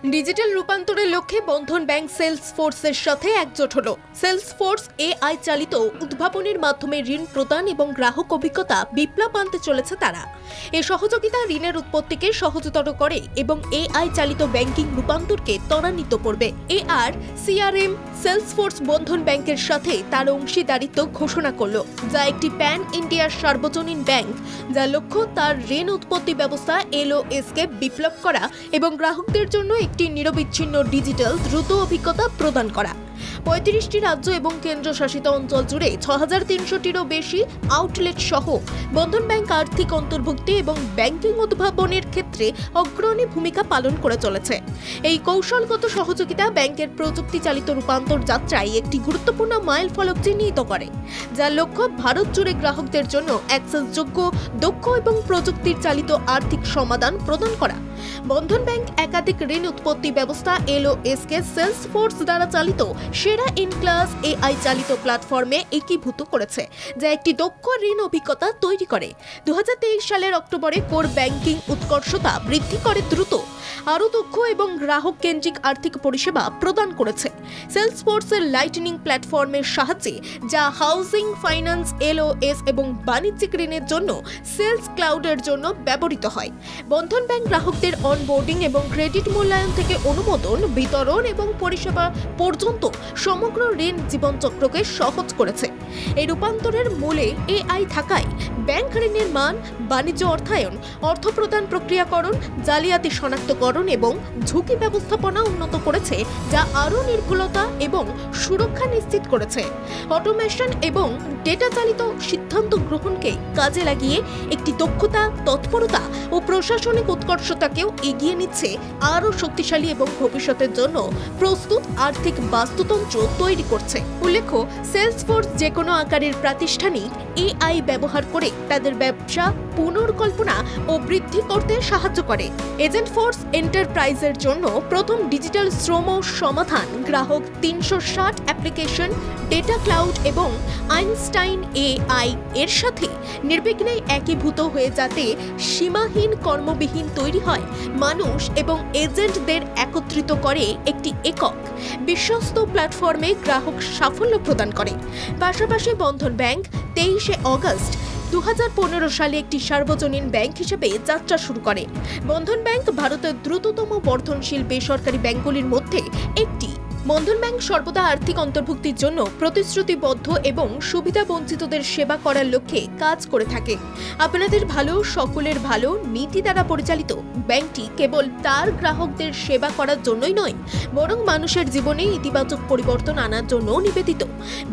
Digital রূপান্তরের লক্ষ্যে বন্ধন bank সেলসফোর্সের সাথে একজোট হলো। সেলসফোর্স এআই চালিত উদ্ভাবনের মাধ্যমে ঋণ প্রদান এবং গ্রাহক অভিজ্ঞতা বিপ্লব আনতে চলেছে তারা। এই সহযোগিতা ঋণের উৎপত্তিকে সহজতর করে এবং এআই চালিত ব্যাংকিং রূপান্তরকে ত্বরান্বিত করবে। এআর সিআরএম সেলসফোর্স বন্ধন ব্যাংকের সাথে তার অংশীদারিত্ব ঘোষণা করল, যা একটি প্যান ইন্ডিয়ার সার্বজনীন ব্যাংক, যার লক্ষ্য তার ঋণ উৎপত্তি ব্যবস্থা এলওএসকে বিপ্লব করা এবং গ্রাহকদের জন্য একটি নিরবিচ্ছিন্ন ডিজিটাল দ্রুত অভিজ্ঞতা প্রদান করা। ৩৫টি রাজ্য এবং কেন্দ্রশাসিত অঞ্চল জুড়ে ৬৩০০টিরও বেশি আউটলেট সহ বন্ধন ব্যাংক আর্থিক অন্তর্ভুক্তি এবং ব্যাংকিং উদ্ভাবনের ক্ষেত্রে অগ্রণী ভূমিকা পালন করে চলেছে। এই কৌশলগত সহযোগিতা ব্যাংকের প্রযুক্তি চালিত রূপান্তর যাত্রায় একটি গুরুত্বপূর্ণ মাইলফলক চিহ্নিত করে, যার লক্ষ্য ভারত জুড়ে গ্রাহকদের জন্য অ্যাক্সেসযোগ্য, দক্ষ এবং প্রযুক্তির চালিত আর্থিক সমাধান প্রদান করা। বন্ধন ব্যাংক একাধিক ঋণ উৎপত্তি ব্যবস্থা এলওএসকে সেলসফোর্স দ্বারা চালিত সেরা ইন ক্লাস এআই চালিত প্ল্যাটফর্মে একীভূত করেছে, যা একটি দক্ষ ঋণ অভিজ্ঞতা তৈরি করে। ২০২৩ সালের অক্টোবরে কোর ব্যাংকিং উৎকর্ষতা বৃদ্ধি করে দ্রুত, আরও দক্ষ এবং গ্রাহক কেন্দ্রিক আর্থিক পরিষেবা প্রদান করেছে। সেলসফোর্সের লাইটনিং প্ল্যাটফর্মের সাহায্যে, যা হাউজিং, ফাইন্যান্স, এলওএস এবং বাণিজ্যিক ঋণের জন্য সেলস ক্লাউডের জন্য ব্যবহৃত হয়, বন্ধন ব্যাংক গ্রাহকদের অনবোর্ডিং এবং ক্রেডিট মূল্যায়ন থেকে অনুমোদন, বিতরণ এবং পরিষেবা পর্যন্ত সমগ্র ঋণ জীবনচক্রকে সহজ করেছে। এই রূপান্তরের মূলে এআই থাকায় ব্যাংক ঋণের মান, বাণিজ্য অর্থায়ন, অর্থ প্রদান প্রক্রিয়াকরণ, জালিয়াতি শনাক্তকরণ এবং ঝুঁকি ব্যবস্থাপনা উন্নত করেছে, যা আরও নির্ভুলতা এবং সুরক্ষা নিশ্চিত করেছে। অটোমেশন এবং ডেটা চালিত সিদ্ধান্ত গ্রহণকে কাজে লাগিয়ে একটি দক্ষতা, তৎপরতা ও প্রশাসনিক উৎকর্ষতাকেও এগিয়ে নিচ্ছে, আরও শক্তিশালী এবং ভবিষ্যতের জন্য প্রস্তুত আর্থিক বাস্তুতন্ত্র তৈরি করছে। উল্লেখ্য, সেলসফোর্স যে কোনো আকারের প্রাতিষ্ঠানিক এআই ব্যবহার করে তাদের ব্যবসা পুনর্কল্পনা ও বৃদ্ধি করতে সাহায্য করে। এজেন্ট ফোর্স এন্টারপ্রাইজের জন্য প্রথম ডিজিটাল শ্রম সমাধান, গ্রাহক ৩৬০ অ্যাপ্লিকেশন, ডেটা ক্লাউড এবং আইনস্টাইন এআই এর সাথে নির্বিঘ্নে একীভূত হয়ে যাতে সীমাহীন কর্মবিহীন তৈরি হয়, মানুষ এবং এজেন্টদের একত্রিত করে একটি একক বিশ্বস্ত প্ল্যাটফর্মে গ্রাহক সাফল্য প্রদান করে। পাশাপাশি বন্ধন ব্যাংক ২৩শে অগস্ট ২০১৫ সালে একটি সার্বজনীন ব্যাংক হিসেবে যাত্রা শুরু করে। বন্ধন ব্যাংক ভারতের দ্রুততম বর্ধনশীল বেসরকারি ব্যাংকগুলির মধ্যে একটি। বন্ধন ব্যাংক সর্বদা আর্থিক অন্তর্ভুক্তির জন্য প্রতিশ্রুতিবদ্ধ এবং সুবিধা বঞ্চিতদের সেবা করার লক্ষ্যে কাজ করে থাকে। আপনাদের ভালো, সকলের ভালো নীতি দ্বারা পরিচালিত ব্যাংকটি কেবল তার গ্রাহকদের সেবা করার জন্যই নয়, বরং মানুষের জীবনে ইতিবাচক পরিবর্তন আনার জন্য নিবেদিত।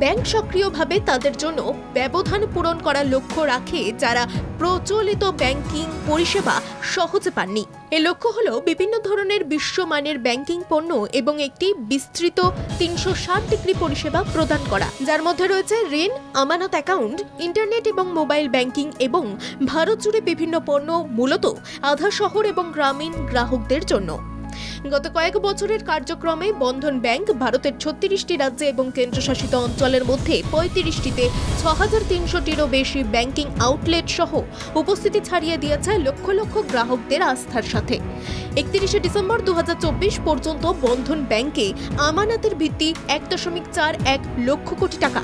ব্যাংক সক্রিয়ভাবে তাদের জন্য ব্যবধান পূরণ করার লক্ষ্য রাখে, যারা প্রচলিত ব্যাংকিং পরিষেবা সহজে পাননি। এর লক্ষ্য হল বিভিন্ন ধরনের বিশ্বমানের ব্যাংকিং পণ্য এবং একটি বিস্তৃত ৩৬০ ডিগ্রি পরিষেবা প্রদান করা, যার মধ্যে রয়েছে ঋণ, আমানত অ্যাকাউন্ট, ইন্টারনেট এবং মোবাইল ব্যাংকিং এবং ভারত জুড়ে বিভিন্ন পণ্য মূলত আধা শহর এবং গ্রামীণ গ্রাহকদের জন্য। গত কয়েক বছরের কার্যক্রমে বন্ধন ব্যাংক ভারতের ৩৬টি রাজ্যে এবং কেন্দ্রশাসিত অঞ্চলের মধ্যে ৩৫টিতে ৬৩০০টিরও বেশি ব্যাংকিং আউটলেট সহ উপস্থিতি ছাড়িয়ে দিয়েছে লক্ষ লক্ষ গ্রাহকদের আস্থার সাথে। ৩১শে ডিসেম্বর ২০২৪ পর্যন্ত বন্ধন ব্যাংকে আমানতের ভিত্তি ১.৪১ লক্ষ কোটি টাকা।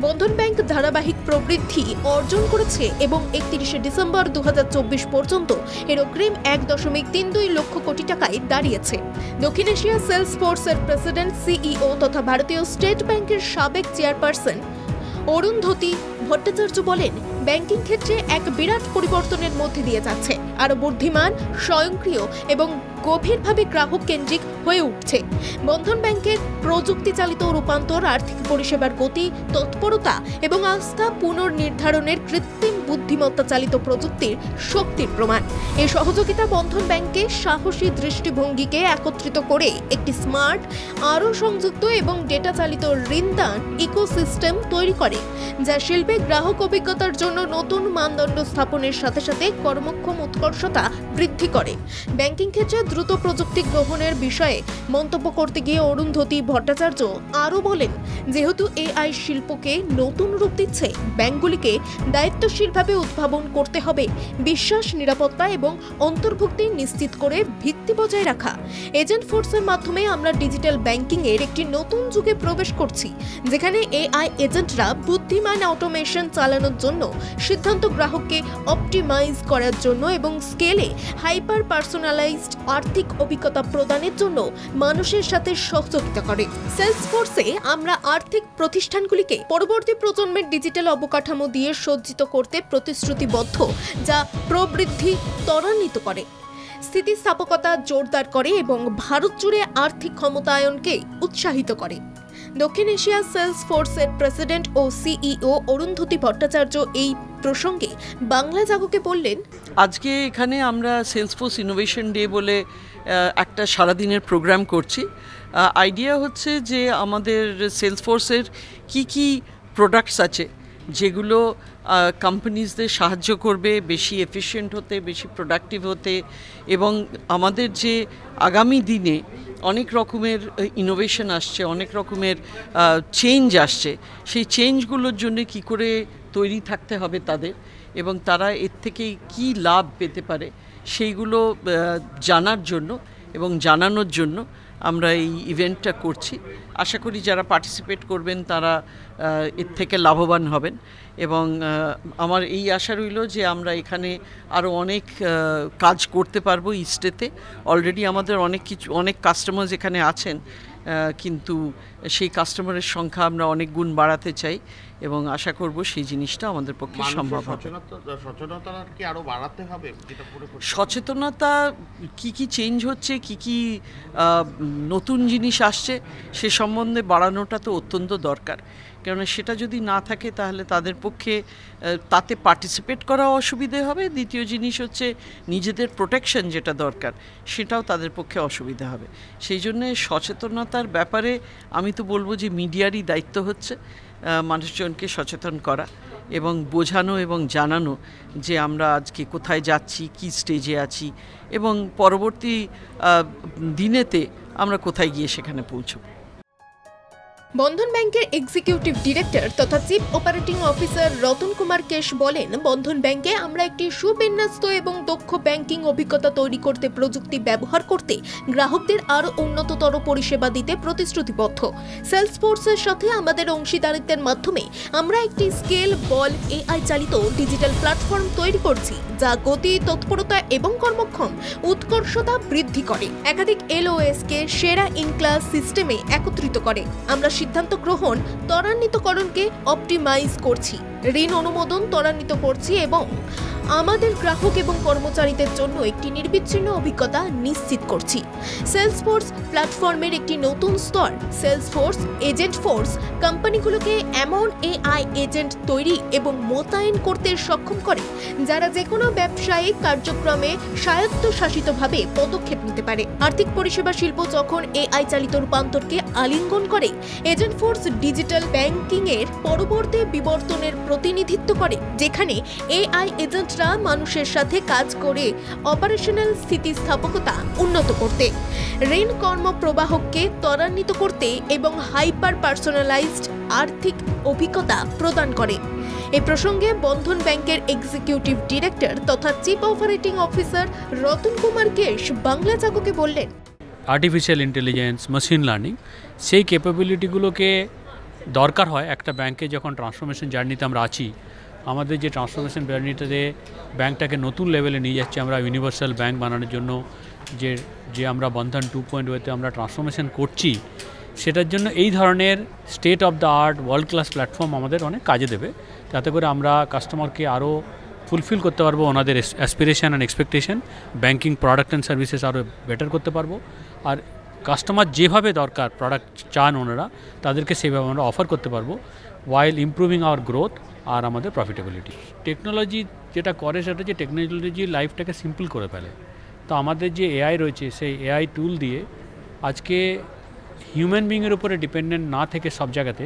বন্ধন ব্যাংক ধারাবাহিক প্রবৃদ্ধি অর্জন করেছে এবং ৩১শে ডিসেম্বর ২০২৪ পর্যন্ত এর অগ্রিম ১.৩২ লক্ষ কোটি টাকায় দাঁড়িয়েছে। দক্ষিণ এশিয়া সেলসফোর্সের প্রেসিডেন্ট, সিইও তথা ভারতীয় স্টেট ব্যাংকের সাবেক চেয়ারপারসন অরুন্ধতী ভট্টাচার্য বলেন, ব্যাংকিং ক্ষেত্রে এক বিরাট পরিবর্তনের মধ্যে দিয়ে যাচ্ছে, আরও বুদ্ধিমান, স্বয়ংক্রিয় এবং গভীরভাবে গ্রাহক কেন্দ্রিক হয়ে উঠছে। বন্ধন ব্যাংকের প্রযুক্তি চালিত রূপান্তর আর্থিক পরিষেবার গতি, তৎপরতা এবং আস্থা পুনর্নির্ধারণের কৃত্রিম বুদ্ধিমত্তা চালিত প্রযুক্তির শক্তির প্রমাণ। এই সহযোগিতা বন্ধন ব্যাংকে সাহসী দৃষ্টিভঙ্গিকে একত্রিত করে একটি স্মার্ট, আরও সংযুক্ত এবং ডেটা চালিত ঋণদান ইকোসিস্টেম তৈরি করে, যা শিল্পে গ্রাহক অভিজ্ঞতার জন্য নতুন মানদণ্ড স্থাপনের সাথে সাথে কর্মক্ষম উৎকর্ষতা বৃদ্ধি করে। ব্যাংকিং ক্ষেত্রে দ্রুত প্রযুক্তি গ্রহণের বিষয়ে মন্তব্য করতে গিয়ে অরুন্ধতী ভট্টাচার্য আরও বলেন, যেহেতু এআই শিল্পকে নতুন রূপ দিচ্ছে, ব্যাংকগুলিকে দায়িত্বশীলভাবে উদ্ভাবন করতে হবে, বিশ্বাস, নিরাপত্তা এবং অন্তর্ভুক্তি নিশ্চিত করে ভিত্তি বজায় রাখা। এজেন্ট ফোর্সের মাধ্যমে আমরা ডিজিটাল ব্যাংকিংয়ের একটি নতুন যুগে প্রবেশ করছি, যেখানে এআই এজেন্টরা বুদ্ধিমান অটোমেশন চালানোর জন্য, সিদ্ধান্ত গ্রাহককে অপটিমাইজ করার জন্য এবং স্কেলে হাইপার পার্সোনালাইজড আর্থিক অভিজ্ঞতা প্রদানের জন্য মানুষের সাথে সহযোগিতা করে। সেলসফোর্সে আমরা আর্থিক প্রতিষ্ঠানগুলিকে পরবর্তী প্রজন্মের ডিজিটাল অবকাঠামো দিয়ে সজ্জিত করতে প্রতিশ্রুতিবদ্ধ, যা প্রবৃদ্ধি ত্বরান্বিত করে, স্থিতিস্থাপকতা জোরদার করে এবং ভারত জুড়ে আর্থিক ক্ষমতায়নকে উৎসাহিত করে। দক্ষিণ এশিয়া সেলস ফোর্সের প্রেসিডেন্ট ও সিইও অরুন্ধতী ভট্টাচার্য এই প্রসঙ্গে বাংলা জাগকে বললেন, আজকে এখানে আমরা সেলসফোর্স ইনোভেশন ডে বলে একটা সারাদিনের প্রোগ্রাম করছি। আইডিয়া হচ্ছে যে আমাদের সেলসফোর্সের কি প্রোডাক্টস আছে যেগুলো কোম্পানিজদের সাহায্য করবে বেশি এফিশিয়েন্ট হতে, বেশি প্রোডাক্টিভ হতে, এবং আমাদের যে আগামী দিনে অনেক রকমের ইনোভেশন আসছে, অনেক রকমের চেঞ্জ আসছে, সেই চেঞ্জগুলোর জন্য কি করে তৈরি থাকতে হবে তাদের, এবং তারা এর থেকে কি লাভ পেতে পারে সেইগুলো জানার জন্য এবং জানানোর জন্য আমরা এই ইভেন্টটা করছি। আশা করি যারা পার্টিসিপেট করবেন তারা এর থেকে লাভবান হবেন, এবং আমার এই আশা রইল যে আমরা এখানে আরও অনেক কাজ করতে পারবো ইস্টেতে। অলরেডি আমাদের অনেক কাস্টমার্স এখানে আছেন, কিন্তু সেই কাস্টমারের সংখ্যা আমরা অনেক গুণ বাড়াতে চাই এবং আশা করব সেই জিনিসটা আমাদের পক্ষে সম্ভব হবে। সচেতনতা কি আরো বাড়াতে হবে? সচেতনতা কি চেঞ্জ হচ্ছে, কি নতুন জিনিস আসছে সে সম্বন্ধে বাড়ানোটা তো অত্যন্ত দরকার, কারণ সেটা যদি না থাকে তাহলে তাদের পক্ষে তাতে পার্টিসিপেট করা অসুবিধে হবে। দ্বিতীয় জিনিস হচ্ছে নিজেদের প্রোটেকশন যেটা দরকার সেটাও তাদের পক্ষে অসুবিধা হবে। সেই জন্যে সচেতনতার ব্যাপারে আমি তো বলবো যে মিডিয়ারই দায়িত্ব হচ্ছে মানুষজনকে সচেতন করা এবং বোঝানো এবং জানানো যে আমরা আজকে কোথায় যাচ্ছি, কি স্টেজে আছি, এবং পরবর্তী দিনেতে আমরা কোথায় গিয়ে সেখানে পৌঁছব। বন্ধন ব্যাংকের এক্সিকিউটিভ ডিরেক্টর তথা chief operating officer Ratan Kumar কেশ বলেন, বন্ধন ব্যাংকে আমরা একটি সুবিন্যস্ত এবং দক্ষ ব্যাংকিং অভিজ্ঞতা তৈরি করতে, প্রযুক্তি ব্যবহার করতে, গ্রাহকদের আরও উন্নততর পরিষেবা দিতে প্রতিশ্রুতিবদ্ধ। সেলসফোর্সের সাথে আমাদের অংশীদারিত্বের মাধ্যমে আমরা একটি স্কেল বল এআই চালিত ডিজিটাল প্ল্যাটফর্ম তৈরি করছি, যা গতি, তৎপরতা এবং কর্মক্ষম উৎকর্ষতা বৃদ্ধি করে, একাধিক এলওএসকে সেরা ইন ক্লাস সিস্টেমে একত্রিত করে। আমরা সিদ্ধান্ত গ্রহণ ত্বরান্বিতকরণকে অপটিমাইজ করছি, ঋণ অনুমোদন ত্বরান্বিত করছি এবং আমাদের গ্রাহক এবং কর্মচারীদের জন্য একটি নির্বিচ্ছিন্ন অভিজ্ঞতা নিশ্চিত করছি। সেলসফোর্স প্ল্যাটফর্মের একটি নতুন স্তর, সেলসফোর্স এজেন্ট ফোর্স, কোম্পানিগুলোকে এমন এআই এজেন্ট তৈরি এবং মোতায়েন করতে সক্ষম করে যারা যে কোনো ব্যবসায়িক কার্যক্রমে স্বায়ত্তশাসিতভাবে পদক্ষেপ নিতে পারে। আর্থিক পরিষেবা শিল্প যখন এআই চালিত রূপান্তরকে আলিঙ্গন করে, এজেন্ট ফোর্স ডিজিটাল ব্যাংকিংয়ের পরবর্তী বিবর্তনের প্রতিনিধিত্ব করে, যেখানে এআই এজেন্ট মানুষের সাথে কাজ করে অপারেশনাল স্থিতিস্থাপকতা উন্নত করতে, ঋণ কর্মপ্রবাহকে ত্বরান্বিত করতে এবং হাইপার পার্সোনালাইজড আর্থিক অভিজ্ঞতা প্রদান করে। এই প্রসঙ্গে বন্ধন ব্যাংকের এক্সিকিউটিভ ডিরেক্টর তথা chief operating officer Ratan Kumar কেশ বাংলা জাগকে বললেন, আর্টিফিশিয়াল ইন্টেলিজেন্স, মেশিন লার্নিং, সেই ক্যাপাবিলিটিগুলোকে দরকার হয় একটা ব্যাংকে যখন ট্রান্সফরমেশন জার্নিতে আমরা আছি। আমাদের যে ট্রান্সফরমেশন জার্নিটাতে ব্যাংকটাকে নতুন লেভেলে নিয়ে যাচ্ছি আমরা ইউনিভার্সাল ব্যাংক বানানোর জন্য, যে আমরা বন্ধন 2.0-তে আমরা ট্রান্সফরমেশন করছি, সেটার জন্য এই ধরনের state of the art world class platform আমাদের অনেক কাজে দেবে, যাতে করে আমরা কাস্টমারকে আরও ফুলফিল করতে পারবো, ওনাদের aspiration and expectation, banking product and services আরও বেটার করতে পারবো। আর কাস্টমার যেভাবে দরকার প্রোডাক্ট চান ওনারা, তাদেরকে সেভাবে আমরা অফার করতে পারবো, ওয়াইল ইমপ্রুভিং আওয়ার গ্রোথ আর আমাদের প্রফিটেবিলিটি। টেকনোলজি যেটা করে সেটা হচ্ছে টেকনোলজি লাইফটাকে সিম্পল করে ফেলে। তো আমাদের যে এআই রয়েছে, সেই এআই টুল দিয়ে আজকে হিউম্যান বিংয়ের উপরে ডিপেন্ডেন্ট না থেকে সব জায়গাতে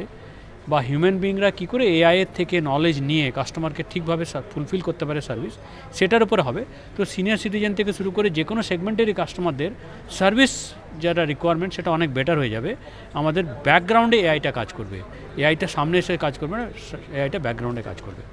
বা হিউম্যান বিইংরা কী করে এআইয়ের থেকে নলেজ নিয়ে কাস্টমারকে ঠিকভাবে ফুলফিল করতে পারে সার্ভিস, সেটার উপরে হবে। তো সিনিয়র সিটিজেন থেকে শুরু করে যে কোনো সেগমেন্টেরই কাস্টমারদের সার্ভিস যেটা রিকোয়ারমেন্ট সেটা অনেক বেটার হয়ে যাবে। আমাদের ব্যাকগ্রাউন্ডে এআইটা কাজ করবে, এআইটা সামনে এসে কাজ করবে না, এআইটা ব্যাকগ্রাউন্ডে কাজ করবে।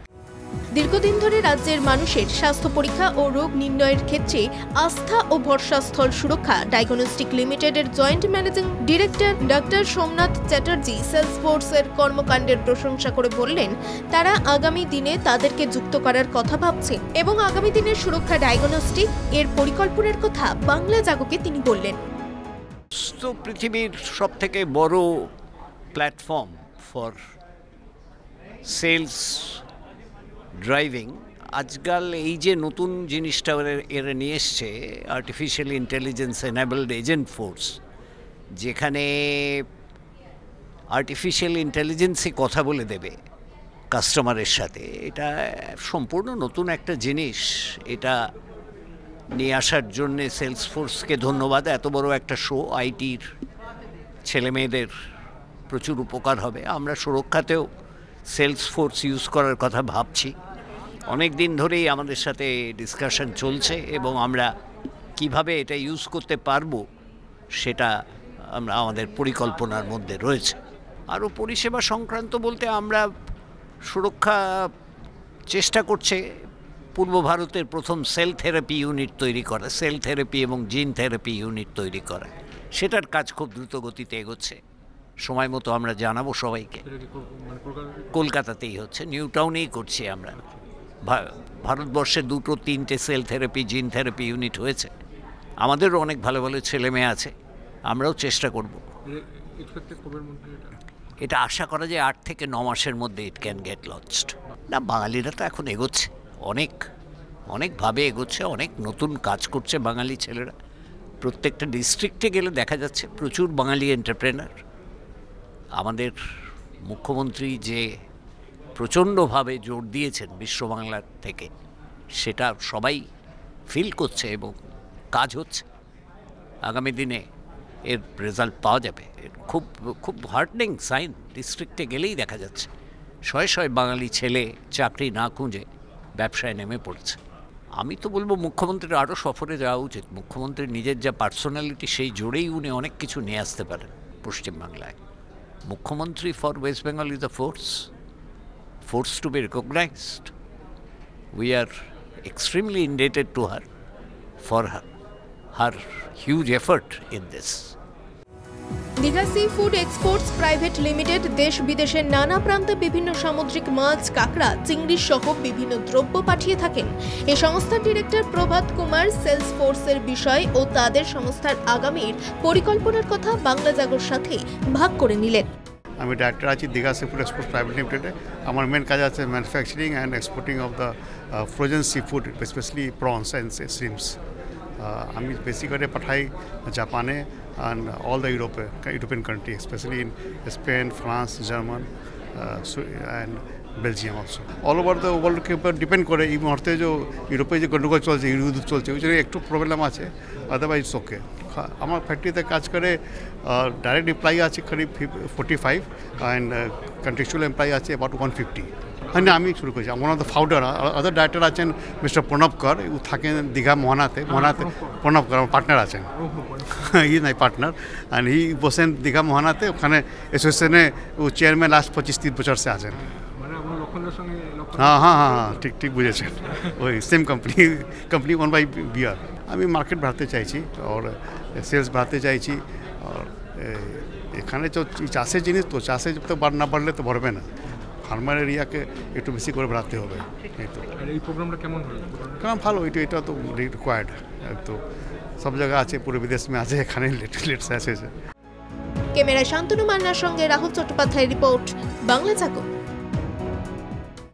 দীর্ঘদিন ধরে রাজ্যের মানুষের স্বাস্থ্য পরীক্ষা ও রোগ নির্ণয়ের ক্ষেত্রে আস্থা ও ভরসাস্থল সুরক্ষা ডায়াগনস্টিক লিমিটেডের joint managing director doctor Somnath Chatterjee সেলসফোর্সের কর্মকাণ্ডের প্রশংসা করে বললেন, তারা আগামী দিনে তাদেরকে যুক্ত করার কথা ভাবছেন এবং আগামী দিনের সুরক্ষা ডায়াগনস্টিক এর পরিকল্পনার কথা বাংলা জাগকে তিনি বললেন। তো পৃথিবীর সবথেকে বড় প্ল্যাটফর্ম ফর সেলস ড্রাইভিং, আজকাল এই যে নতুন জিনিসটা এরা নিয়ে এসছে artificial intelligence enabled agent force, যেখানে আর্টিফিশিয়াল ইন্টেলিজেন্সই কথা বলে দেবে কাস্টমারের সাথে, এটা সম্পূর্ণ নতুন একটা জিনিস। এটা নিয়ে আসার জন্যে সেলসফোর্সকে ধন্যবাদ। এত বড় একটা শো, আইটির ছেলেমেয়েদের প্রচুর উপকার হবে। আমরা সুরক্ষাতেও সেলসফোর্স ইউজ করার কথা ভাবছি, অনেক দিন ধরেই আমাদের সাথে ডিসকাশন চলছে এবং আমরা কিভাবে এটা ইউজ করতে পারবো সেটা আমাদের পরিকল্পনার মধ্যে রয়েছে। আরও পরিষেবা সংক্রান্ত বলতে আমরা সুরক্ষা চেষ্টা করছে পূর্ব ভারতের প্রথম সেল থেরাপি ইউনিট তৈরি করা, সেল থেরাপি এবং জিন থেরাপি ইউনিট তৈরি করা, সেটার কাজ খুব দ্রুত গতিতে এগোচ্ছে। সময় মতো আমরা জানাবো সবাইকে। কলকাতাতেই হচ্ছে, নিউ টাউনেই করছি আমরা। ভারতবর্ষে 2-3টে cell therapy gene therapy unit হয়েছে। আমাদেরও অনেক ভালো ভালো ছেলে মেয়ে আছে, আমরাও চেষ্টা করব। এটা আশা করা যায় 8 থেকে 9 মাসের মধ্যে ইট ক্যান গেট লঞ্চড। না, বাঙালিরা তো এখন এগোচ্ছে, অনেকভাবে এগোচ্ছে, অনেক নতুন কাজ করছে বাঙালি ছেলেরা। প্রত্যেকটা ডিস্ট্রিক্টে গেলে দেখা যাচ্ছে প্রচুর বাঙালি এন্টারপ্রেনার। আমাদের মুখ্যমন্ত্রী যে প্রচণ্ডভাবে জোর দিয়েছেন বিশ্ব বাংলার থেকে, সেটা সবাই ফিল করছে এবং কাজ হচ্ছে। আগামী দিনে এর রেজাল্ট পাওয়া যাবে। খুব খুব হার্টনিং সাইন, ডিস্ট্রিক্টে গেলেই দেখা যাচ্ছে শয়ে বাঙালি ছেলে চাকরি না খুঁজে ব্যবসায় নেমে পড়ছে। আমি তো বলবো মুখ্যমন্ত্রীর আরও সফরে যাওয়া উচিত। মুখ্যমন্ত্রীর নিজের যা পার্সোনালিটি, সেই জোরেই উনি অনেক কিছু নিয়ে আসতে পারেন পশ্চিমবাংলায়। মুখ্যমন্ত্রী for West Bengal is the force to be recognized. We are extremely indebted to her for her huge effort in this. Digha sea food exports private limited দেশ বিদেশের নানা প্রান্তে বিভিন্ন সামুদ্রিক মাছ, কাঁকড়া, চিংড়ি সহ বিভিন্ন দ্রব্য পাঠিয়ে থাকেন। এই সংস্থার ডিরেক্টর প্রভাত কুমার সেলসফোর্সের বিষয় ও তাদের সংস্থার আগামীর পরিকল্পনার কথা বাংলা জাগর সাথে ভাগ করে নিলেন। আমি ডাইরেক্টর আছি Digha sea food exports private লিমিটেডে। আমার মেন কাজ আছে manufacturing and exporting of the frozen sea food, specially prawns and shrimps. আমি বেশি করে পাঠাই জাপানে and all the European countries, especially in Spain, France, German, and Belgium also. All over the world के ऊपर डिपेंड करे। এই মুহূর্তে যে ইউরোপে যে গন্ডগোল চলছে, যুদ্ধ চলছে, ওই জন্য একটু প্রবলেম আছে, আদারওয়াইজ ওকে। আমার ফ্যাক্টরিতে কাজ করে ডাইরেক্ট এমপ্লয়ি আছে করিব 45 অ্যান্ড কন্ট্রাকচুয়াল এমপ্লয়ি আছে অ্যাবাউট 150। হ্যাঁ, আমি শুরু করেছি। One of the founder, other director আছেন মিস্টার প্রণব কর, ও থাকেন দীঘা মোহনাতে। প্রণব কর আমার পার্টনার আছেন, ই নাই পার্টনার, অ্যান্ড হি বসেন দীঘা মোহনাতে। ওখানে অ্যাসোসিয়েশনে ও চেয়ারম্যান লাস্ট 25-30 বছর সে আছেন। হ্যাঁ, ঠিক বুঝেছেন। ওই same company own by BR. আমি মার্কেট বাড়াতে চাইছি আর সেলস বাড়াতে চাইছি। আর এখানে তো চাষের জিনিস, তো চাষে তো না বাড়লে তো ভরবে না। ফার্মার এরিয়াকে একটু বেশি করে বাড়াতে হবে। এই প্রোগ্রামটা কেমন হলো? কারণ ভালো, এটা তো রিকোয়ার্ড। তো সব জায়গায় আছে, পুরো বিদেশ মে আছে, এখানে লেটস আছে। ক্যামেরায় শান্তনু মান্নার সঙ্গে রাহুল চট্টোপাধ্যায়ের রিপোর্ট, বাংলা জাগো।